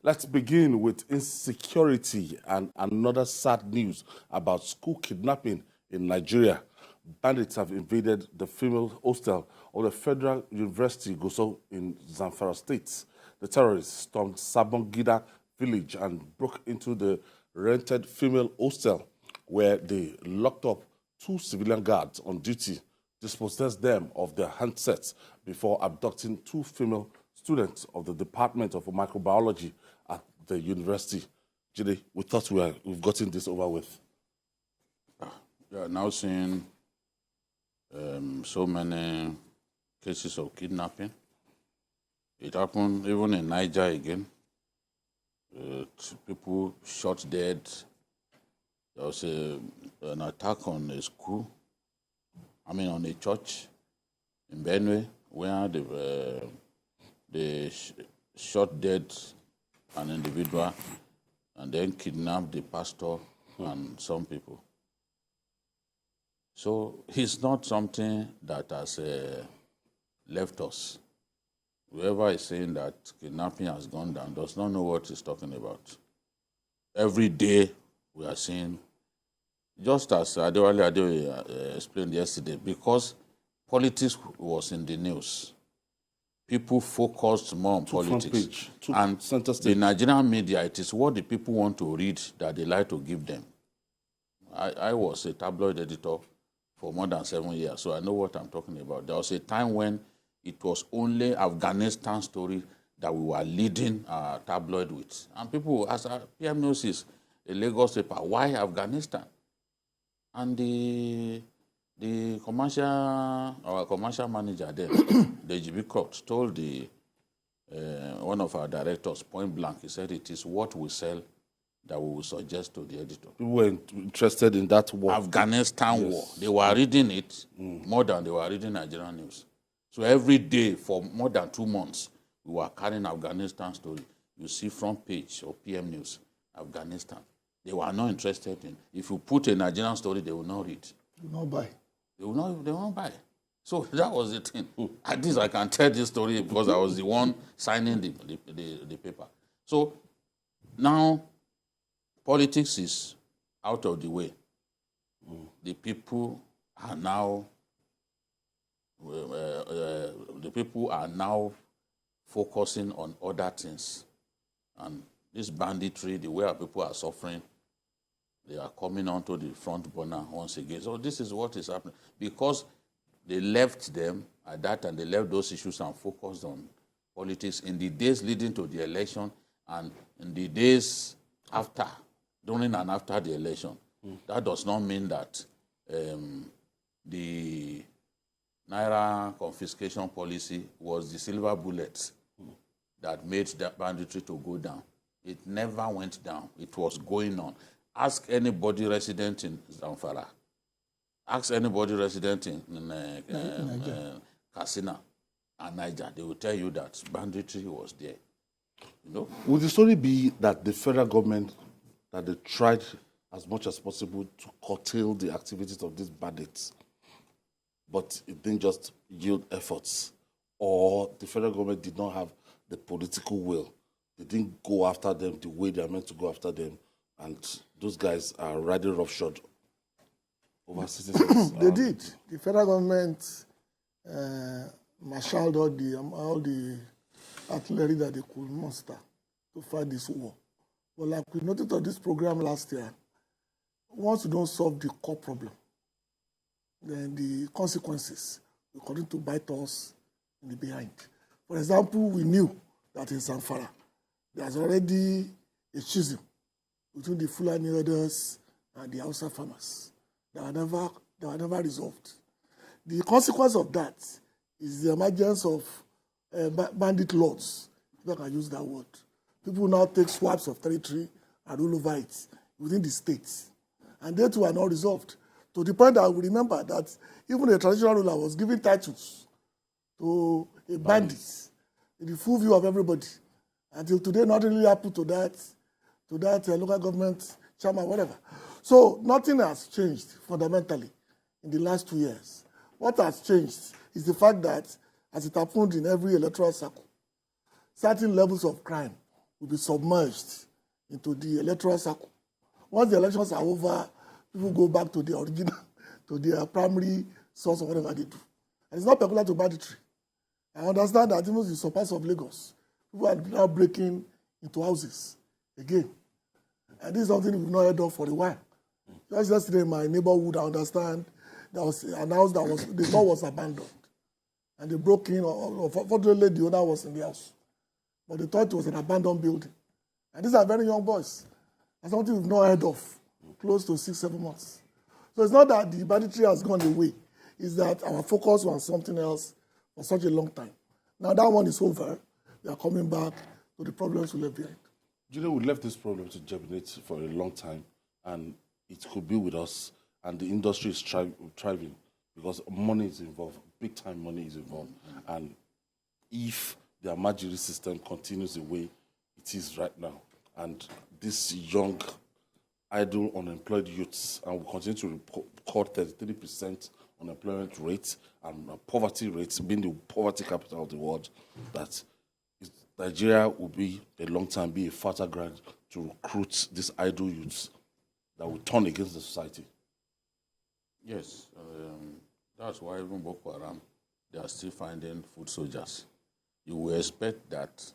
Let's begin with insecurity and another sad news about school kidnapping in Nigeria. Bandits have invaded the female hostel of the Federal University Gusau in Zamfara State. The terrorists stormed Sabongida village and broke into the rented female hostel where they locked up 2 civilian guards on duty, dispossessed them of their handsets before abducting 2 female students of the Department of Microbiology at the university. Jide, we thought we've gotten this over with. We are now seeing so many cases of kidnapping. It happened even in Niger again. People shot dead. There was an attack on a school, on a church in Benue, where they shot dead an individual and then kidnapped the pastor and some people. So it's not something that has left us. Whoever is saying that kidnapping has gone down does not know what he's talking about. Every day we are seeing, just as Adewale explained yesterday, because politics was in the news, people focused more on politics. And the Nigerian media, it is what the people want to read that they like to give them. I was a tabloid editor for more than 7 years, so I know what I'm talking about. There was a time when it was only Afghanistan story that we were leading our tabloid with. And people ask, PM News is a Lagos paper, why Afghanistan? And our commercial manager there, the GB Court, told one of our directors point blank, he said, it is what we sell that we will suggest to the editor. People were interested in that war. Afghanistan war. They were reading it more than they were reading Nigerian news. So every day for more than 2 months, we were carrying Afghanistan story. You see front page of PM News, Afghanistan. They were not interested in. If you put a Nigerian story, they will not read. They will not buy. They will not buy. So that was the thing. At least I can tell this story because I was the one signing the paper. So now politics is out of the way. The people are now focusing on other things. And this banditry, the way our people are suffering, they are coming onto the front burner once again. So this is what is happening. Because they left them at that time, they left those issues and focused on politics in the days leading to the election and in the days after, during and after the election. That does not mean that the Naira confiscation policy was the silver bullet that made that banditry to go down. It never went down. It was going on. Ask anybody resident in Zamfara. Ask anybody resident in Katsina and Niger. They will tell you that banditry was there. You know? Would the story be that the federal government, that they tried as much as possible to curtail the activities of these bandits, but it didn't just yield efforts? Or the federal government did not have the political will? They didn't go after them the way they are meant to go after them, and those guys are riding roughshod over citizens. They did. The federal government marshaled all the artillery that they could muster to fight this war. But like we noted on this program last year, once you don't solve the core problem, then the consequences will continue to bite us in the behind. For example, we knew that in Zamfara, there's already a schism between the Fulani herders and the Hausa farmers that were never resolved. The consequence of that is the emergence of bandit lords, if I can use that word. People now take swabs of territory and rule over it within the states. And they too are not resolved. To the point that we remember that even a traditional ruler was giving titles to a bandit in the full view of everybody. Until today, not really happened to that local government chairman, whatever. So nothing has changed fundamentally in the last 2 years. What has changed is the fact that, as it happened in every electoral circle, certain levels of crime will be submerged into the electoral circle. Once the elections are over, people go back to the original, to their primary source of whatever they do. And it's not peculiar to banditry. I understand that even in some parts of Lagos, people are now breaking into houses again. And this is something we've not heard of for a while. Just yesterday in my neighborhood, I understand that was announced that the law was abandoned. And they broke in, fortunately the owner was in the house. But they thought it was an abandoned building. And these are very young boys. That's something we've not heard of, close to 6-7 months. So it's not that the banditry has gone away. It's that our focus was on something else for such a long time. Now that one is over. We are coming back to the problems we left behind. You know, we left this problem to germinate for a long time, and it could be with us, and the industry is thriving because money is involved, big-time money is involved. And if the Amajiri system continues the way it is right now, and these young, idle, unemployed youths, and we continue to record 33% unemployment rate and poverty rates, being the poverty capital of the world, that Nigeria will be a long time, be a fertile ground to recruit these idle youths that will turn against the society. Yes, that's why even Boko Haram, they are still finding food soldiers. You will expect that,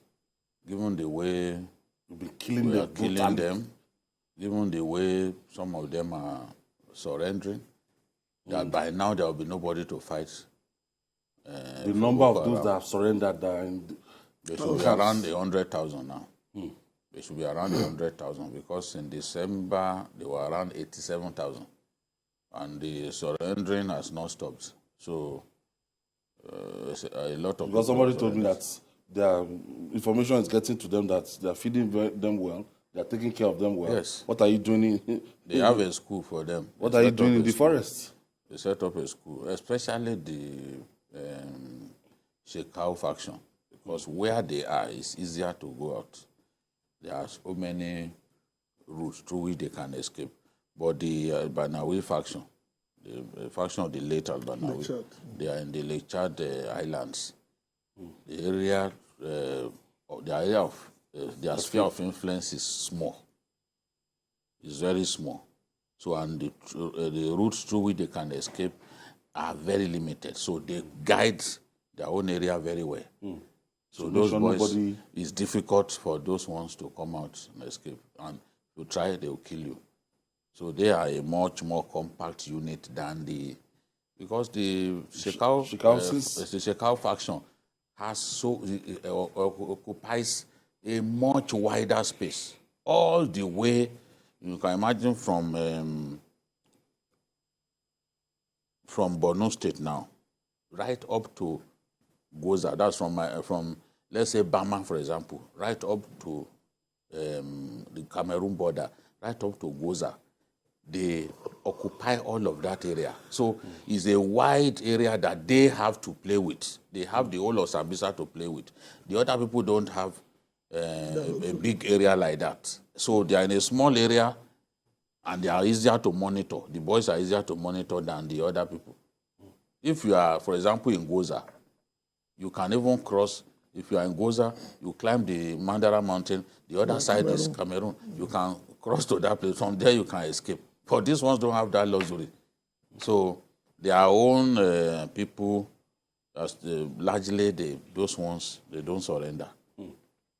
given the way we've been killing them, given the way some of them are surrendering, that by now there will be nobody to fight. The number of those that have surrendered they should be around 100,000 now. They should be around 100,000 because in December they were around 87,000. And the surrendering has not stopped. So a lot of because somebody told me that their information is getting to them that they are feeding them well, they are taking care of them well. Yes. What are you doing? They have a school for them. What are you doing in the forest? They set up a school, especially the Shekau faction, because where they are, it's easier to go out. There are so many routes through which they can escape. But the Banawi faction, the faction of the late Al-Banawi, they are in the Lake Chad Islands. The area of their sphere of influence is small. It's very small. So, and the routes through which they can escape are very limited. So they guide their own area very well. So those boys, it's difficult for those ones to come out and escape. And if you try, they will kill you. So they are a much more compact unit than because the Shekau faction has occupies a much wider space, all the way. You can imagine from Borno State now, right up to Goza. That's from let's say Bama, for example, right up to the Cameroon border, right up to Goza. They occupy all of that area. So it's a wide area that they have to play with. They have the whole of Sambisa to play with. The other people don't have a big area like that. So they are in a small area and they are easier to monitor. The boys are easier to monitor than the other people. If you are, for example, in Goza, you can even cross. If you are in Goza, you climb the Mandara mountain. The other side is Cameroon. You can cross to that place. From there, you can escape. But these ones don't have that luxury. So their own people, largely those ones, they don't surrender.